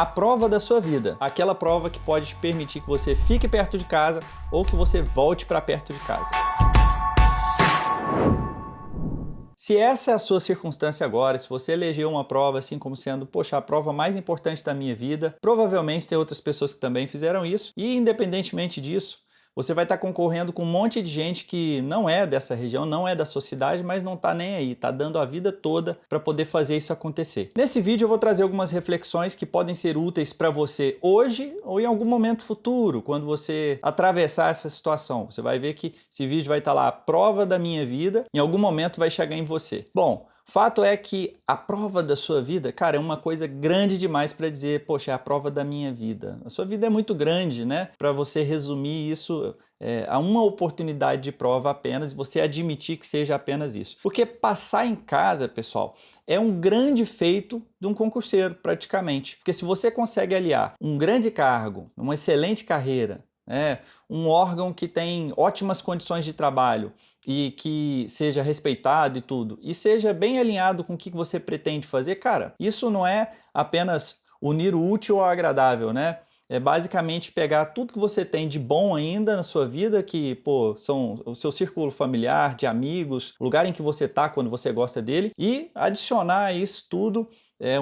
A prova da sua vida, aquela prova que pode permitir que você fique perto de casa ou que você volte para perto de casa. Se essa é a sua circunstância agora, se você elegeu uma prova assim como sendo, poxa, a prova mais importante da minha vida, provavelmente tem outras pessoas que também fizeram isso, e independentemente disso, você vai estar concorrendo com um monte de gente que não é dessa região, não é da sua cidade, mas não está nem aí, está dando a vida toda para poder fazer isso acontecer. Nesse vídeo eu vou trazer algumas reflexões que podem ser úteis para você hoje ou em algum momento futuro, quando você atravessar essa situação. Você vai ver que esse vídeo vai estar lá, a prova da minha vida, em algum momento vai chegar em você. Bom, fato é que a prova da sua vida, cara, é uma coisa grande demais para dizer, poxa, é a prova da minha vida. A sua vida é muito grande, né? Para você resumir isso a uma oportunidade de prova apenas e você admitir que seja apenas isso. Porque passar em casa, pessoal, é um grande feito de um concurseiro, praticamente. Porque se você consegue aliar um grande cargo, uma excelente carreira, um órgão que tem ótimas condições de trabalho e que seja respeitado e tudo, e seja bem alinhado com o que você pretende fazer, cara, isso não é apenas unir o útil ao agradável, né? É basicamente pegar tudo que você tem de bom ainda na sua vida, que, pô, são o seu círculo familiar, de amigos, o lugar em que você tá quando você gosta dele, e adicionar a isso tudo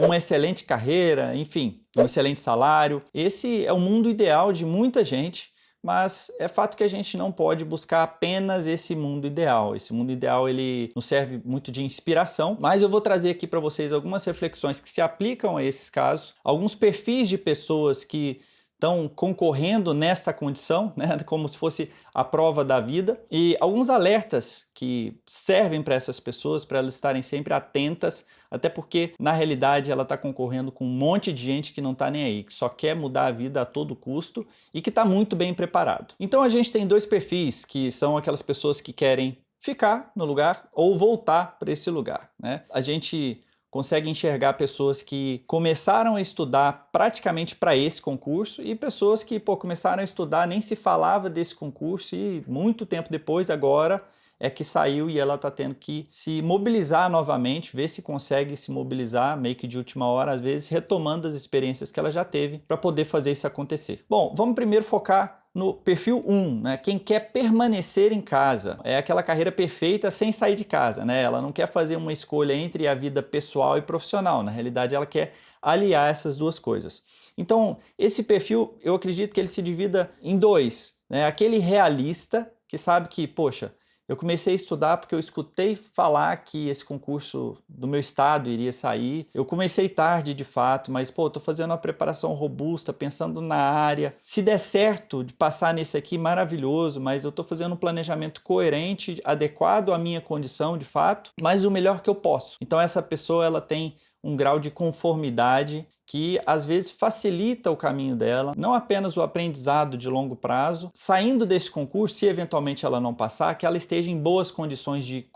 uma excelente carreira, enfim, um excelente salário. Esse é o mundo ideal de muita gente, mas é fato que a gente não pode buscar apenas esse mundo ideal. Esse mundo ideal ele nos serve muito de inspiração, mas eu vou trazer aqui para vocês algumas reflexões que se aplicam a esses casos, alguns perfis de pessoas que estão concorrendo nesta condição, né, como se fosse a prova da vida, e alguns alertas que servem para essas pessoas, para elas estarem sempre atentas, até porque na realidade ela está concorrendo com um monte de gente que não está nem aí, que só quer mudar a vida a todo custo e que está muito bem preparado. Então a gente tem dois perfis, que são aquelas pessoas que querem ficar no lugar ou voltar para esse lugar, né? A gente consegue enxergar pessoas que começaram a estudar praticamente para esse concurso e pessoas que, pô, começaram a estudar, nem se falava desse concurso e muito tempo depois, agora, é que saiu e ela está tendo que se mobilizar novamente, ver se consegue se mobilizar, meio que de última hora, às vezes, retomando as experiências que ela já teve para poder fazer isso acontecer. Bom, vamos primeiro focar no perfil 1, né? Quem quer permanecer em casa. É aquela carreira perfeita sem sair de casa, né? Ela não quer fazer uma escolha entre a vida pessoal e profissional. Na realidade, ela quer aliar essas duas coisas. Então, esse perfil, eu acredito que ele se divida em dois, né? Aquele realista que sabe que, poxa, eu comecei a estudar porque eu escutei falar que esse concurso do meu estado iria sair. Eu comecei tarde de fato, mas pô, tô fazendo uma preparação robusta, pensando na área. Se der certo de passar nesse aqui, maravilhoso, mas eu tô fazendo um planejamento coerente, adequado à minha condição de fato, mas o melhor que eu posso. Então essa pessoa ela tem um grau de conformidade que às vezes facilita o caminho dela, não apenas o aprendizado de longo prazo, saindo desse concurso, se eventualmente ela não passar, que ela esteja em boas condições de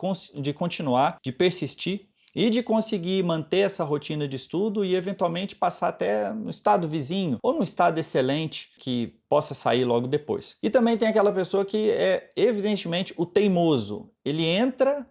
continuar, de persistir e de conseguir manter essa rotina de estudo e eventualmente passar até no estado vizinho ou num estado excelente que possa sair logo depois. E também tem aquela pessoa que é evidentemente o teimoso, ele entra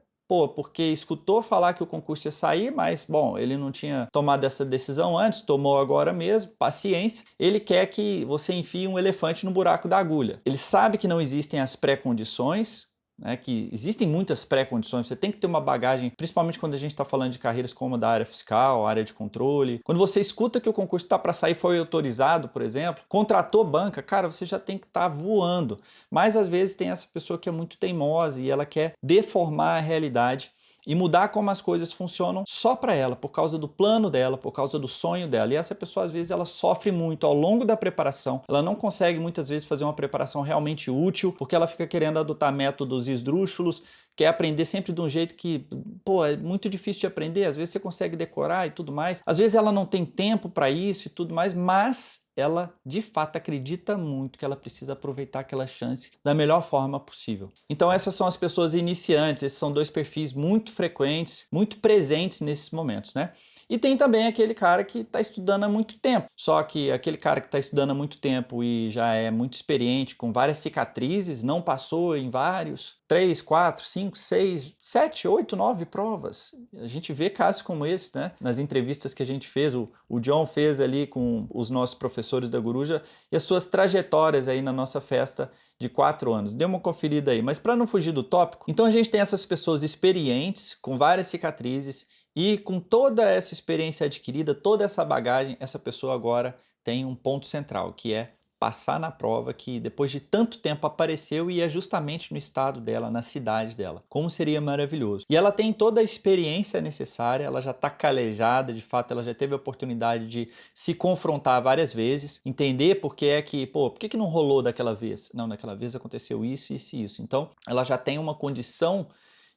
porque escutou falar que o concurso ia sair, mas, bom, ele não tinha tomado essa decisão antes, tomou agora mesmo, paciência. Ele quer que você enfie um elefante no buraco da agulha. Ele sabe que não existem as pré-condições, né, que existem muitas pré-condições, você tem que ter uma bagagem, principalmente quando a gente está falando de carreiras como a da área fiscal, área de controle. Quando você escuta que o concurso está para sair, foi autorizado, por exemplo, contratou banca, cara, você já tem que estar voando. Mas às vezes tem essa pessoa que é muito teimosa e ela quer deformar a realidade e mudar como as coisas funcionam só para ela, por causa do plano dela, por causa do sonho dela. E essa pessoa, às vezes, ela sofre muito ao longo da preparação. Ela não consegue, muitas vezes, fazer uma preparação realmente útil, porque ela fica querendo adotar métodos esdrúxulos, quer aprender sempre de um jeito que, pô, é muito difícil de aprender. Às vezes você consegue decorar e tudo mais. Às vezes ela não tem tempo para isso e tudo mais, mas ela, de fato, acredita muito que ela precisa aproveitar aquela chance da melhor forma possível. Então essas são as pessoas iniciantes, esses são dois perfis muito frequentes, muito presentes nesses momentos, né? E tem também aquele cara que está estudando há muito tempo. Só que aquele cara que está estudando há muito tempo e já é muito experiente, com várias cicatrizes, não passou em vários, 3, 4, 5, 6, 7, 8, 9 provas. A gente vê casos como esse, né? Nas entrevistas que a gente fez, o John fez ali com os nossos professores da Guruja e as suas trajetórias aí na nossa festa de 4 anos. Dê uma conferida aí. Mas para não fugir do tópico, então a gente tem essas pessoas experientes, com várias cicatrizes, e com toda essa experiência adquirida, toda essa bagagem, essa pessoa agora tem um ponto central, que é passar na prova que depois de tanto tempo apareceu e é justamente no estado dela, na cidade dela. Como seria maravilhoso. E ela tem toda a experiência necessária, ela já está calejada, de fato ela já teve a oportunidade de se confrontar várias vezes, entender por que é que, por que não rolou daquela vez? Não, daquela vez aconteceu isso, isso e isso. Então ela já tem uma condição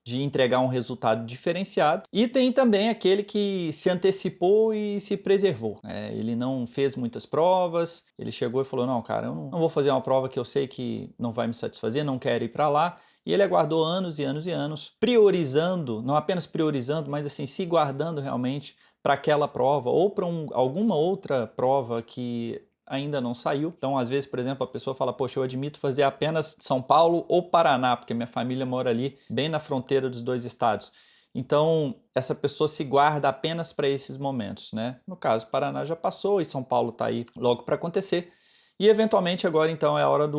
de entregar um resultado diferenciado. E tem também aquele que se antecipou e se preservou. Ele não fez muitas provas, ele chegou e falou, não, cara, eu não vou fazer uma prova que eu sei que não vai me satisfazer, não quero ir para lá. E ele aguardou anos e anos e anos, priorizando, não apenas priorizando, mas assim, se guardando realmente para aquela prova ou para alguma outra prova que ainda não saiu. Então, às vezes, por exemplo, a pessoa fala, poxa, eu admito fazer apenas São Paulo ou Paraná, porque minha família mora ali, bem na fronteira dos dois estados. Então, essa pessoa se guarda apenas para esses momentos, né? No caso, Paraná já passou e São Paulo está aí logo para acontecer. E, eventualmente, agora, então, é a hora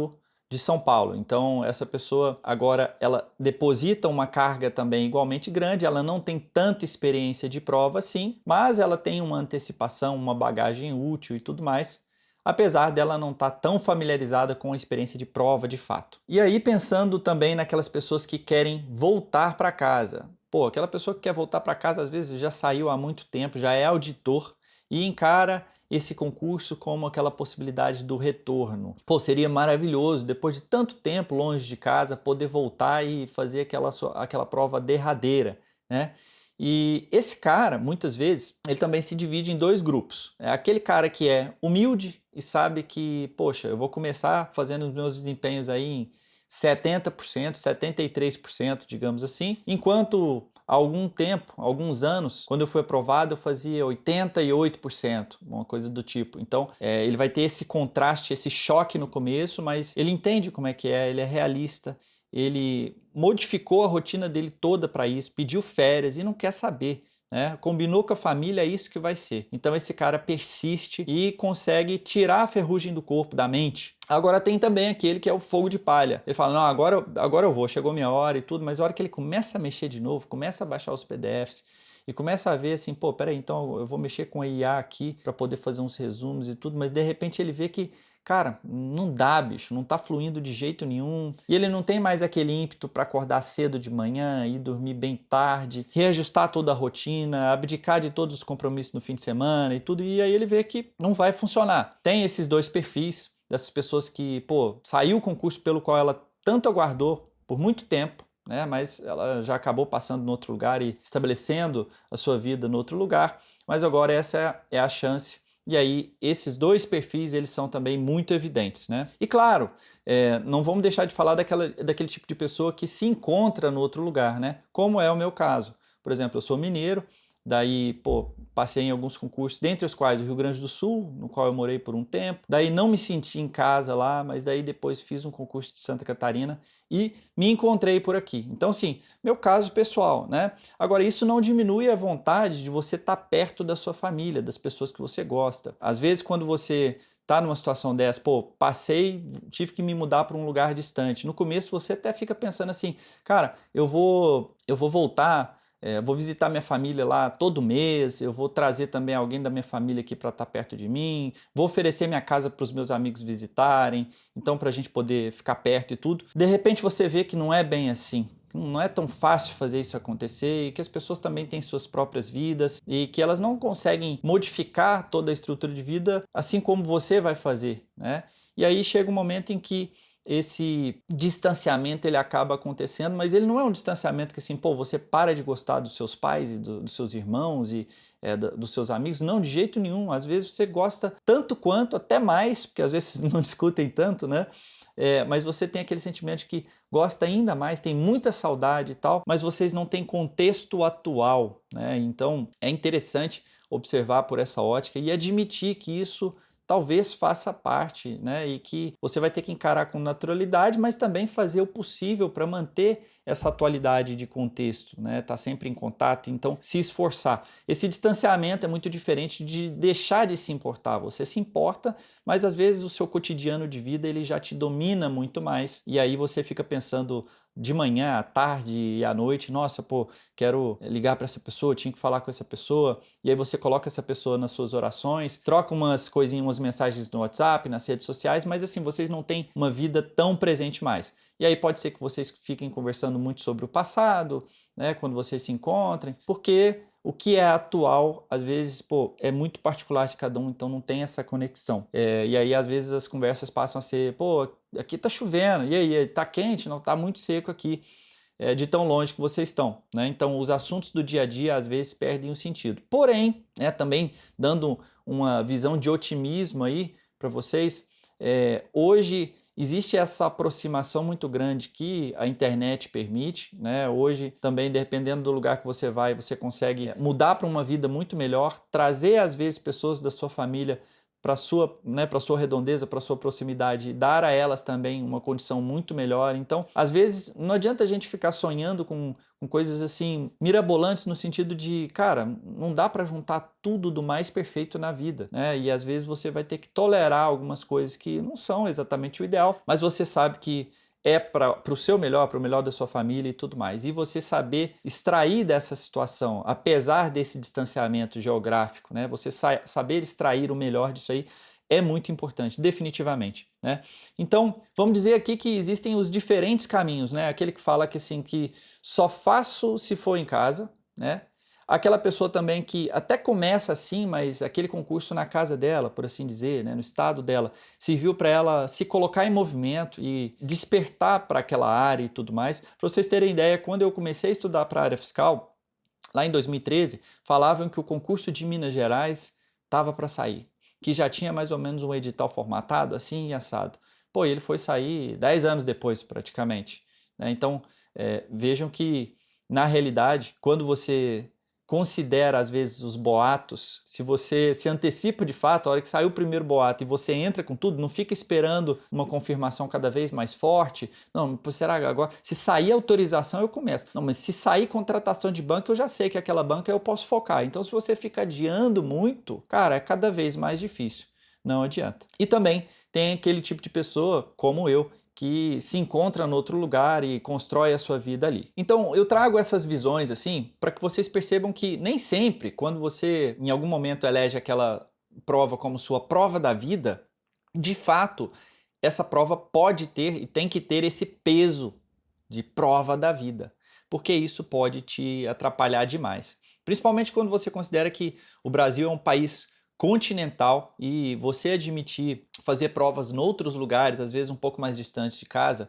de São Paulo. Então, essa pessoa agora, ela deposita uma carga também igualmente grande, ela não tem tanta experiência de prova assim, mas ela tem uma antecipação, uma bagagem útil e tudo mais, apesar dela não estar tão familiarizada com a experiência de prova de fato. E aí pensando também naquelas pessoas que querem voltar para casa. Pô, aquela pessoa que quer voltar para casa às vezes já saiu há muito tempo, já é auditor e encara esse concurso como aquela possibilidade do retorno. Pô, seria maravilhoso, depois de tanto tempo longe de casa, poder voltar e fazer aquela prova derradeira, né? E esse cara, muitas vezes, ele também se divide em dois grupos. É aquele cara que é humilde e sabe que, poxa, eu vou começar fazendo os meus desempenhos aí em 70%, 73%, digamos assim, enquanto há algum tempo, alguns anos, quando eu fui aprovado, eu fazia 88%, uma coisa do tipo. Então, ele vai ter esse contraste, esse choque no começo, mas ele entende como é que é, ele é realista, ele modificou a rotina dele toda para isso, pediu férias e não quer saber, né? Combinou com a família, é isso que vai ser. Então esse cara persiste e consegue tirar a ferrugem do corpo, da mente. Agora tem também aquele que é o fogo de palha. Ele fala, não, agora eu vou, chegou minha hora e tudo, mas a hora que ele começa a mexer de novo, começa a baixar os PDFs, e começa a ver assim, pô, peraí, então eu vou mexer com a IA aqui para poder fazer uns resumos e tudo, mas de repente ele vê que, cara, não dá, bicho, não tá fluindo de jeito nenhum. E ele não tem mais aquele ímpeto para acordar cedo de manhã e dormir bem tarde, reajustar toda a rotina, abdicar de todos os compromissos no fim de semana e tudo. E aí ele vê que não vai funcionar. Tem esses dois perfis dessas pessoas que, pô, saiu o concurso pelo qual ela tanto aguardou por muito tempo, né? Mas ela já acabou passando em outro lugar e estabelecendo a sua vida em outro lugar. Mas agora essa é a chance. E aí, esses dois perfis, eles são também muito evidentes, né? E claro, não vamos deixar de falar daquele tipo de pessoa que se encontra no outro lugar, né? Como é o meu caso. Por exemplo, eu sou mineiro, daí, pô, passei em alguns concursos, dentre os quais o Rio Grande do Sul, no qual eu morei por um tempo. Daí não me senti em casa lá, mas daí depois fiz um concurso de Santa Catarina e me encontrei por aqui. Então, assim, meu caso pessoal, né? Agora, isso não diminui a vontade de você estar perto da sua família, das pessoas que você gosta. Às vezes, quando você tá numa situação dessa, pô, tive que me mudar para um lugar distante. No começo, você até fica pensando assim, cara, eu vou voltar, vou visitar minha família lá todo mês, eu vou trazer também alguém da minha família aqui para estar perto de mim, vou oferecer minha casa para os meus amigos visitarem, então para a gente poder ficar perto e tudo. De repente você vê que não é bem assim. Não é tão fácil fazer isso acontecer e que as pessoas também têm suas próprias vidas e que elas não conseguem modificar toda a estrutura de vida assim como você vai fazer, né? E aí chega um momento em que esse distanciamento ele acaba acontecendo, mas ele não é um distanciamento que assim, pô, você para de gostar dos seus pais e dos seus irmãos e dos seus amigos. Não, de jeito nenhum. Às vezes você gosta tanto quanto, até mais, porque às vezes não discutem tanto, né? Mas você tem aquele sentimento de que gosta ainda mais, tem muita saudade e tal, mas vocês não têm contexto atual, né? Então é interessante observar por essa ótica e admitir que isso talvez faça parte, né? E que você vai ter que encarar com naturalidade, mas também fazer o possível para manter essa atualidade de contexto, né? Tá sempre em contato, então se esforçar. Esse distanciamento é muito diferente de deixar de se importar. Você se importa, mas às vezes o seu cotidiano de vida ele já te domina muito mais e aí você fica pensando de manhã, à tarde e à noite, nossa, pô, quero ligar para essa pessoa, tinha que falar com essa pessoa, e aí você coloca essa pessoa nas suas orações, troca umas coisinhas, umas mensagens no WhatsApp, nas redes sociais, mas assim, vocês não têm uma vida tão presente mais. E aí pode ser que vocês fiquem conversando muito sobre o passado, né, quando vocês se encontrem, porque o que é atual, às vezes, pô, é muito particular de cada um, então não tem essa conexão. E aí, às vezes, as conversas passam a ser, pô, aqui tá chovendo, e aí, tá quente? Não, tá muito seco aqui, de tão longe que vocês estão, né? Então, os assuntos do dia a dia, às vezes, perdem o sentido. Porém, também dando uma visão de otimismo aí para vocês, hoje existe essa aproximação muito grande que a internet permite, né? Hoje também, dependendo do lugar que você vai, você consegue mudar para uma vida muito melhor, trazer às vezes pessoas da sua família para sua, né, para sua redondeza, para sua proximidade, dar a elas também uma condição muito melhor. Então, às vezes, não adianta a gente ficar sonhando com coisas assim mirabolantes no sentido de, cara, não dá para juntar tudo do mais perfeito na vida, né? E às vezes você vai ter que tolerar algumas coisas que não são exatamente o ideal, mas você sabe que é para o seu melhor, para o melhor da sua família e tudo mais. E você saber extrair dessa situação, apesar desse distanciamento geográfico, né? Você saber extrair o melhor disso aí é muito importante, definitivamente, né? Então, vamos dizer aqui que existem os diferentes caminhos, né? Aquele que fala que assim, que só faço se for em casa, né? Aquela pessoa também que até começa assim, mas aquele concurso na casa dela, por assim dizer, né, no estado dela, serviu para ela se colocar em movimento e despertar para aquela área e tudo mais. Para vocês terem ideia, quando eu comecei a estudar para a área fiscal, lá em 2013, falavam que o concurso de Minas Gerais estava para sair, que já tinha mais ou menos um edital formatado, assim e assado. Pô, ele foi sair 10 anos depois, praticamente, né? Então, vejam que, na realidade, quando você considera às vezes os boatos, se você se antecipa de fato, a hora que saiu o primeiro boato e você entra com tudo, não fica esperando uma confirmação cada vez mais forte, não, será agora, se sair autorização eu começo, não, mas se sair contratação de banco eu já sei que aquela banca eu posso focar, então se você fica adiando muito, cara, é cada vez mais difícil, não adianta. E também tem aquele tipo de pessoa, como eu, que se encontra no outro lugar e constrói a sua vida ali. Então, eu trago essas visões assim para que vocês percebam que nem sempre, quando você em algum momento elege aquela prova como sua prova da vida, de fato, essa prova pode ter e tem que ter esse peso de prova da vida, porque isso pode te atrapalhar demais. Principalmente quando você considera que o Brasil é um país continental e você admitir fazer provas em outros lugares, às vezes um pouco mais distantes de casa,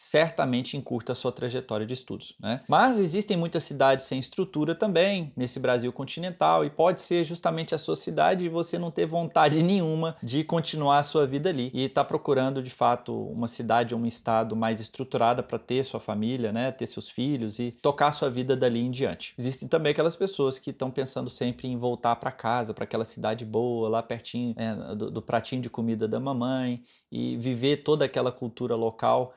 certamente encurta a sua trajetória de estudos, né? Mas existem muitas cidades sem estrutura também nesse Brasil continental e pode ser justamente a sua cidade e você não ter vontade nenhuma de continuar a sua vida ali e estar procurando de fato uma cidade ou um estado mais estruturada para ter sua família, né? Ter seus filhos e tocar sua vida dali em diante. Existem também aquelas pessoas que estão pensando sempre em voltar para casa, para aquela cidade boa, lá pertinho, do pratinho de comida da mamãe e viver toda aquela cultura local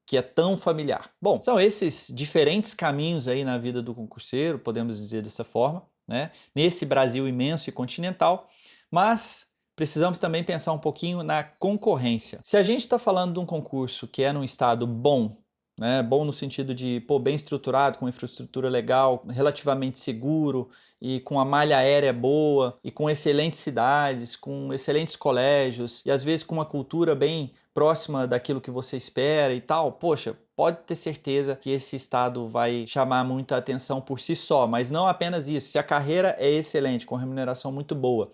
que é tão familiar. Bom, são esses diferentes caminhos aí na vida do concurseiro, podemos dizer dessa forma, né? Nesse Brasil imenso e continental, mas precisamos também pensar um pouquinho na concorrência. Se a gente está falando de um concurso que é num estado bom, né? Bom no sentido de, pô, bem estruturado, com infraestrutura legal, relativamente seguro e com a malha aérea boa e com excelentes cidades, com excelentes colégios e às vezes com uma cultura bem próxima daquilo que você espera e tal, poxa, pode ter certeza que esse estado vai chamar muita atenção por si só, mas não apenas isso. Se a carreira é excelente, com remuneração muito boa,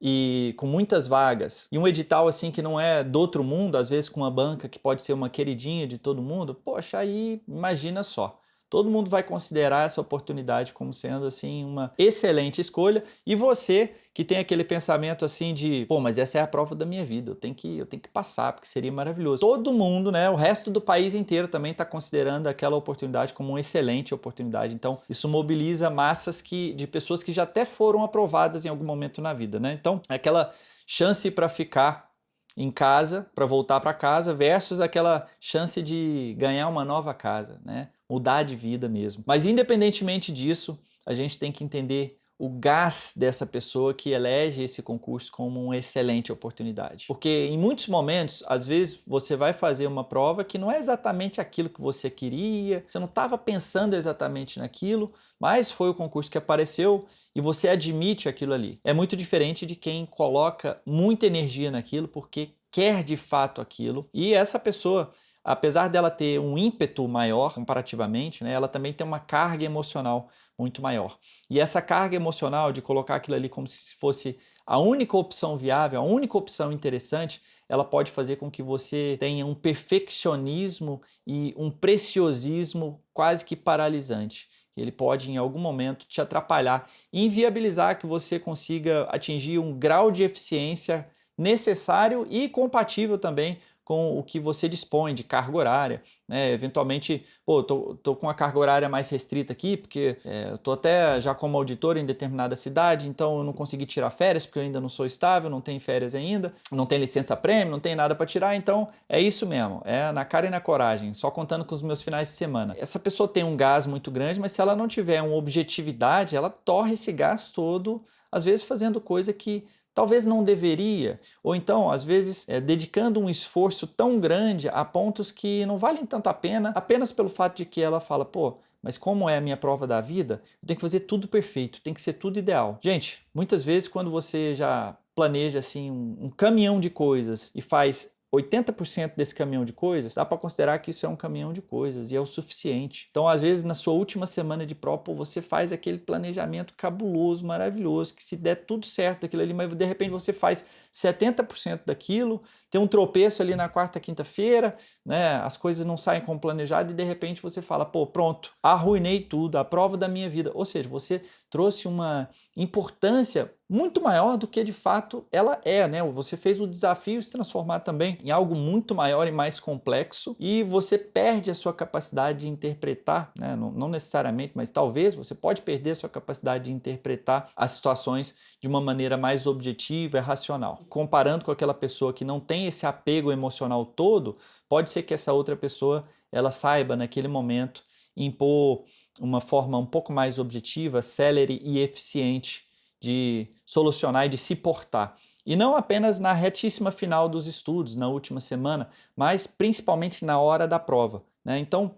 e com muitas vagas, e um edital assim que não é do outro mundo, às vezes com uma banca que pode ser uma queridinha de todo mundo, poxa, aí imagina só. todo mundo vai considerar essa oportunidade como sendo assim uma excelente escolha. E você que tem aquele pensamento assim de, pô, mas essa é a prova da minha vida, eu tenho que passar, porque seria maravilhoso. Todo mundo, né, o resto do país inteiro também está considerando aquela oportunidade como uma excelente oportunidade. Então, isso mobiliza massas de pessoas que já até foram aprovadas em algum momento na vida, né? Então, aquela chance para ficar em casa, para voltar para casa, versus aquela chance de ganhar uma nova casa, né? Mudar de vida mesmo. Mas independentemente disso, a gente tem que entender o gás dessa pessoa que elege esse concurso como uma excelente oportunidade. Porque em muitos momentos, às vezes, você vai fazer uma prova que não é exatamente aquilo que você queria, você não estava pensando exatamente naquilo, mas foi o concurso que apareceu e você admite aquilo ali. É muito diferente de quem coloca muita energia naquilo porque quer de fato aquilo. E essa pessoa, apesar dela ter um ímpeto maior comparativamente, né, ela também tem uma carga emocional muito maior. E essa carga emocional de colocar aquilo ali como se fosse a única opção viável, a única opção interessante, ela pode fazer com que você tenha um perfeccionismo e um preciosismo quase que paralisante. Ele pode, em algum momento, te atrapalhar e inviabilizar que você consiga atingir um grau de eficiência necessário e compatível também com o que você dispõe de carga horária, né? Eventualmente, pô, tô com uma carga horária mais restrita aqui, porque eu tô até já como auditor em determinada cidade, então eu não consegui tirar férias, porque eu ainda não sou estável, não tenho férias ainda, não tenho licença prêmio, não tenho nada para tirar, então é isso mesmo, é na cara e na coragem, só contando com os meus finais de semana. Essa pessoa tem um gás muito grande, mas se ela não tiver uma objetividade, ela torre esse gás todo, às vezes fazendo coisa que talvez não deveria, ou então, às vezes, dedicando um esforço tão grande a pontos que não valem tanto a pena, apenas pelo fato de que ela fala, pô, mas como é a minha prova da vida, eu tenho que fazer tudo perfeito, tem que ser tudo ideal. Gente, muitas vezes quando você já planeja assim um caminhão de coisas e faz 80% desse caminhão de coisas, dá para considerar que isso é um caminhão de coisas e é o suficiente. Então, às vezes, na sua última semana de prova, você faz aquele planejamento cabuloso, maravilhoso, que se der tudo certo aquilo ali, mas de repente você faz 70% daquilo, tem um tropeço ali na quarta, quinta-feira, né? As coisas não saem como planejado e de repente você fala, pô, pronto, arruinei tudo, a prova da minha vida. Ou seja, você trouxe uma importância muito maior do que de fato ela é, né? Você fez o desafio se transformar também em algo muito maior e mais complexo e você perde a sua capacidade de interpretar, né? Não necessariamente, mas talvez você pode perder a sua capacidade de interpretar as situações de uma maneira mais objetiva e racional. Comparando com aquela pessoa que não tem esse apego emocional todo, pode ser que essa outra pessoa ela saiba naquele momento impor uma forma um pouco mais objetiva, célere e eficiente de solucionar e de se portar. E não apenas na retíssima final dos estudos, na última semana, mas principalmente na hora da prova, né? Então,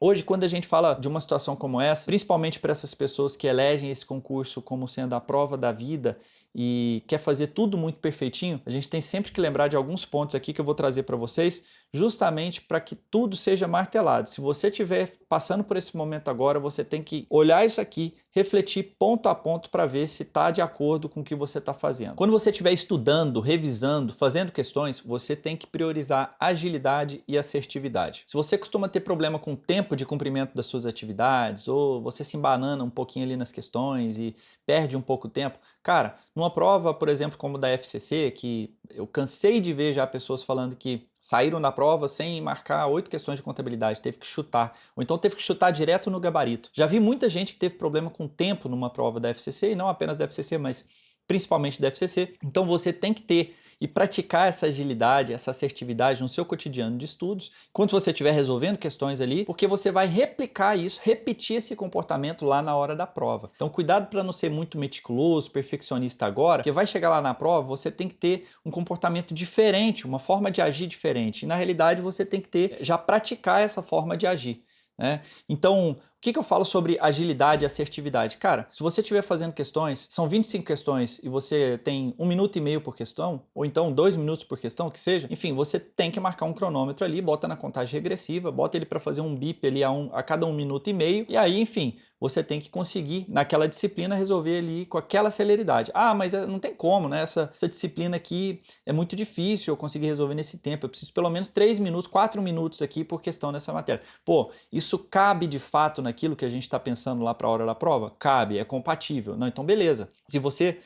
hoje, quando a gente fala de uma situação como essa, principalmente para essas pessoas que elegem esse concurso como sendo a prova da vida e quer fazer tudo muito perfeitinho, a gente tem sempre que lembrar de alguns pontos aqui que eu vou trazer para vocês, justamente para que tudo seja martelado. Se você estiver passando por esse momento agora, você tem que olhar isso aqui, refletir ponto a ponto para ver se está de acordo com o que você está fazendo. Quando você estiver estudando, revisando, fazendo questões, você tem que priorizar agilidade e assertividade. Se você costuma ter problema com o tempo de cumprimento das suas atividades, ou você se embanana um pouquinho ali nas questões e perde um pouco o tempo, cara, numa prova, por exemplo, como da FCC, que eu cansei de ver já pessoas falando que saíram da prova sem marcar 8 questões de contabilidade, teve que chutar, ou então teve que chutar direto no gabarito. Já vi muita gente que teve problema com tempo numa prova da FCC, e não apenas da FCC, mas principalmente da FCC. Então você tem que ter e praticar essa agilidade, essa assertividade no seu cotidiano de estudos, enquanto você estiver resolvendo questões ali, porque você vai replicar isso, repetir esse comportamento lá na hora da prova. Então cuidado para não ser muito meticuloso, perfeccionista agora, porque vai chegar lá na prova, você tem que ter um comportamento diferente, uma forma de agir diferente. E na realidade você tem que ter, já praticar essa forma de agir, né? Então, O que eu falo sobre agilidade e assertividade? Cara, se você estiver fazendo questões, são 25 questões e você tem 1 minuto e meio por questão, ou então 2 minutos por questão, que seja, enfim, você tem que marcar um cronômetro ali, bota na contagem regressiva, bota ele para fazer um bip ali a cada 1 minuto e meio, e aí, enfim, você tem que conseguir, naquela disciplina, resolver ali com aquela celeridade. Ah, mas não tem como, né? Essa disciplina aqui é muito difícil eu conseguir resolver nesse tempo. Eu preciso pelo menos 3 minutos, 4 minutos aqui por questão dessa matéria. Pô, isso cabe de fato naquilo que a gente está pensando lá para a hora da prova? Cabe, é compatível. Não, então beleza. Se você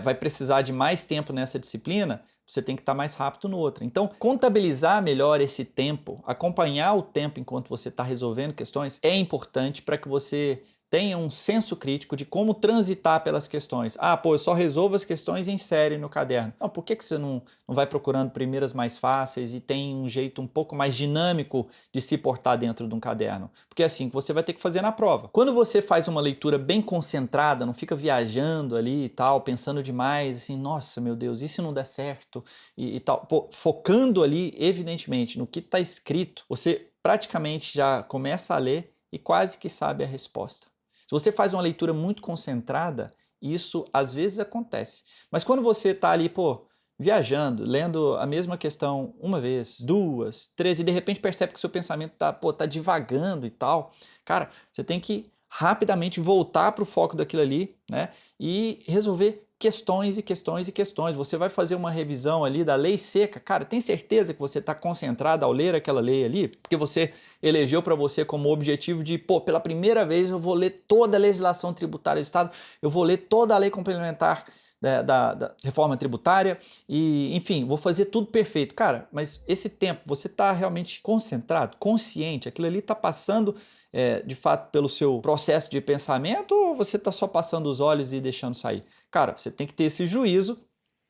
vai precisar de mais tempo nessa disciplina, você tem que estar mais rápido no outro. Então, contabilizar melhor esse tempo, acompanhar o tempo enquanto você está resolvendo questões, é importante para que você tenha um senso crítico de como transitar pelas questões. Ah, pô, eu só resolvo as questões em série no caderno. Não, por que você não vai procurando primeiras mais fáceis e tem um jeito um pouco mais dinâmico de se portar dentro de um caderno? Porque é assim que você vai ter que fazer na prova. Quando você faz uma leitura bem concentrada, não fica viajando ali e tal, pensando demais, assim, nossa, meu Deus, e se não der certo? E tal. Pô, focando ali, evidentemente, no que está escrito, você praticamente já começa a ler e quase que sabe a resposta. Se você faz uma leitura muito concentrada, isso às vezes acontece. Mas quando você está ali, pô, viajando, lendo a mesma questão uma vez, duas, três, e de repente percebe que o seu pensamento tá divagando e tal, cara, você tem que rapidamente voltar para o foco daquilo ali, né? E resolver questões e questões e questões. Você vai fazer uma revisão ali da lei seca. Cara, tem certeza que você está concentrado ao ler aquela lei ali? Porque você elegeu para você como objetivo de, pô, pela primeira vez eu vou ler toda a legislação tributária do Estado, eu vou ler toda a lei complementar da reforma tributária e, enfim, vou fazer tudo perfeito. Cara, mas esse tempo, você está realmente concentrado, consciente? Aquilo ali está passando de fato pelo seu processo de pensamento ou você está só passando os olhos e deixando sair? Cara, você tem que ter esse juízo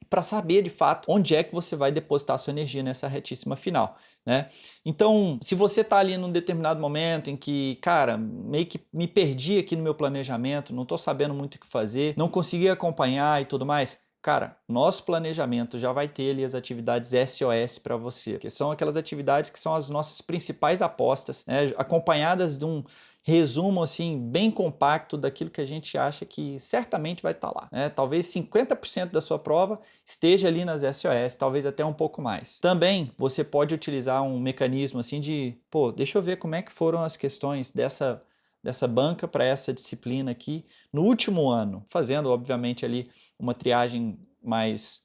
para saber de fato onde é que você vai depositar a sua energia nessa retíssima final, né? Então, se você está ali num determinado momento em que, cara, meio que me perdi aqui no meu planejamento, não estou sabendo muito o que fazer, não consegui acompanhar e tudo mais, cara, nosso planejamento já vai ter ali as atividades SOS para você, que são aquelas atividades que são as nossas principais apostas, né, acompanhadas de um resumo assim bem compacto daquilo que a gente acha que certamente vai estar lá, né? Talvez 50% da sua prova esteja ali nas SOS, talvez até um pouco mais. Também você pode utilizar um mecanismo assim de, pô, deixa eu ver como é que foram as questões dessa banca para essa disciplina aqui no último ano, fazendo obviamente ali uma triagem mais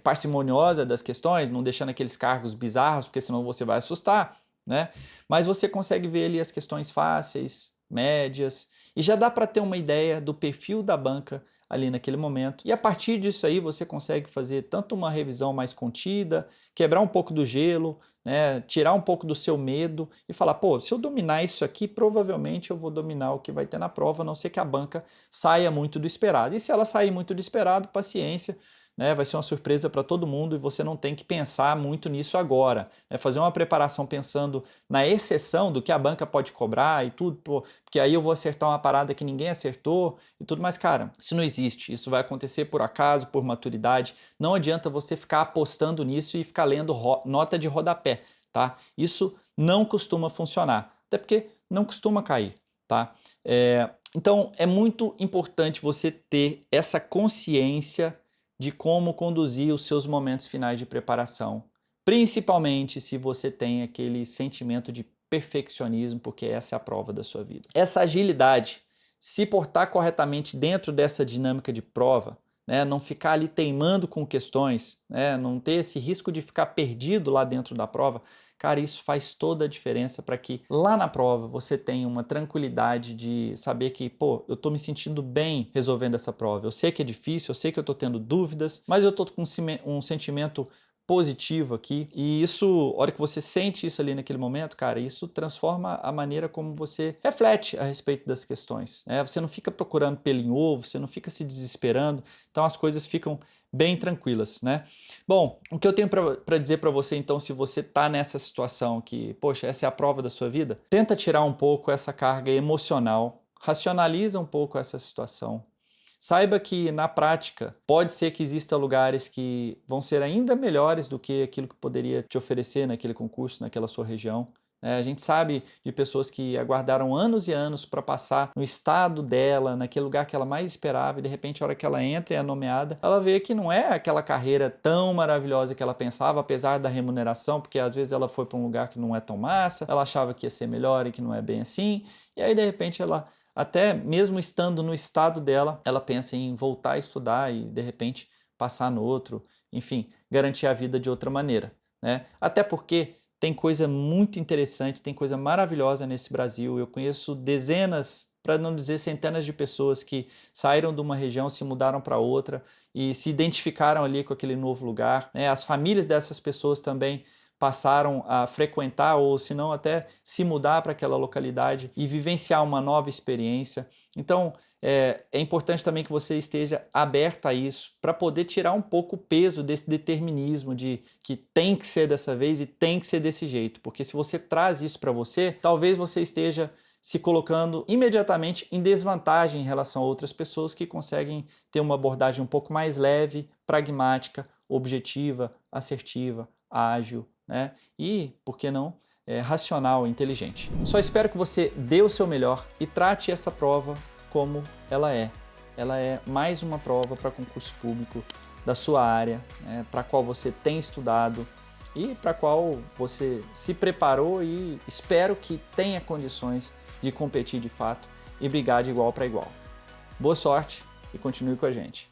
parcimoniosa das questões, não deixando aqueles cargos bizarros, porque senão você vai assustar, né? Mas você consegue ver ali as questões fáceis, médias, e já dá para ter uma ideia do perfil da banca ali naquele momento. E a partir disso aí você consegue fazer tanto uma revisão mais contida, quebrar um pouco do gelo, né? Tirar um pouco do seu medo e falar, pô, se eu dominar isso aqui, provavelmente eu vou dominar o que vai ter na prova, a não ser que a banca saia muito do esperado. E se ela sair muito do esperado, paciência, né, vai ser uma surpresa para todo mundo e você não tem que pensar muito nisso agora. Né? Fazer uma preparação pensando na exceção do que a banca pode cobrar e tudo, porque aí eu vou acertar uma parada que ninguém acertou e tudo mais. Cara, isso não existe. Isso vai acontecer por acaso, por maturidade. Não adianta você ficar apostando nisso e ficar lendo nota de rodapé, tá? Isso não costuma funcionar, até porque não costuma cair, tá? Então, é muito importante você ter essa consciência de como conduzir os seus momentos finais de preparação, principalmente se você tem aquele sentimento de perfeccionismo, porque essa é a prova da sua vida. Essa agilidade, se portar corretamente dentro dessa dinâmica de prova, né, não ficar ali teimando com questões, né, não ter esse risco de ficar perdido lá dentro da prova, cara, isso faz toda a diferença para que lá na prova você tenha uma tranquilidade de saber que, pô, eu tô me sentindo bem resolvendo essa prova. Eu sei que é difícil, eu sei que eu tô tendo dúvidas, mas eu tô com um sentimento positivo aqui. E isso, a hora que você sente isso ali naquele momento, cara, isso transforma a maneira como você reflete a respeito das questões, né? Você não fica procurando pelo em ovo, você não fica se desesperando, então as coisas ficam bem tranquilas, né? Bom, o que eu tenho para dizer para você, então, se você está nessa situação que, poxa, essa é a prova da sua vida, tenta tirar um pouco essa carga emocional, racionaliza um pouco essa situação. Saiba que, na prática, pode ser que existam lugares que vão ser ainda melhores do que aquilo que poderia te oferecer naquele concurso, naquela sua região. A gente sabe de pessoas que aguardaram anos e anos para passar no estado dela, naquele lugar que ela mais esperava, e de repente, a hora que ela entra e é nomeada, ela vê que não é aquela carreira tão maravilhosa que ela pensava, apesar da remuneração, porque às vezes ela foi para um lugar que não é tão massa, ela achava que ia ser melhor e que não é bem assim, e aí de repente ela, até mesmo estando no estado dela, ela pensa em voltar a estudar e de repente passar no outro, enfim, garantir a vida de outra maneira, né? Até porque tem coisa muito interessante, tem coisa maravilhosa nesse Brasil. Eu conheço dezenas, para não dizer centenas de pessoas que saíram de uma região, se mudaram para outra e se identificaram ali com aquele novo lugar, né? As famílias dessas pessoas também passaram a frequentar ou se não até se mudar para aquela localidade e vivenciar uma nova experiência. Então, é importante também que você esteja aberto a isso para poder tirar um pouco o peso desse determinismo de que tem que ser dessa vez e tem que ser desse jeito, porque se você traz isso para você, talvez você esteja se colocando imediatamente em desvantagem em relação a outras pessoas que conseguem ter uma abordagem um pouco mais leve, pragmática, objetiva, assertiva, ágil, né? E, por que não, racional, inteligente. Só espero que você dê o seu melhor e trate essa prova como ela é. Ela é mais uma prova para concurso público da sua área, né, para a qual você tem estudado e para a qual você se preparou e espero que tenha condições de competir de fato e brigar de igual para igual. Boa sorte e continue com a gente.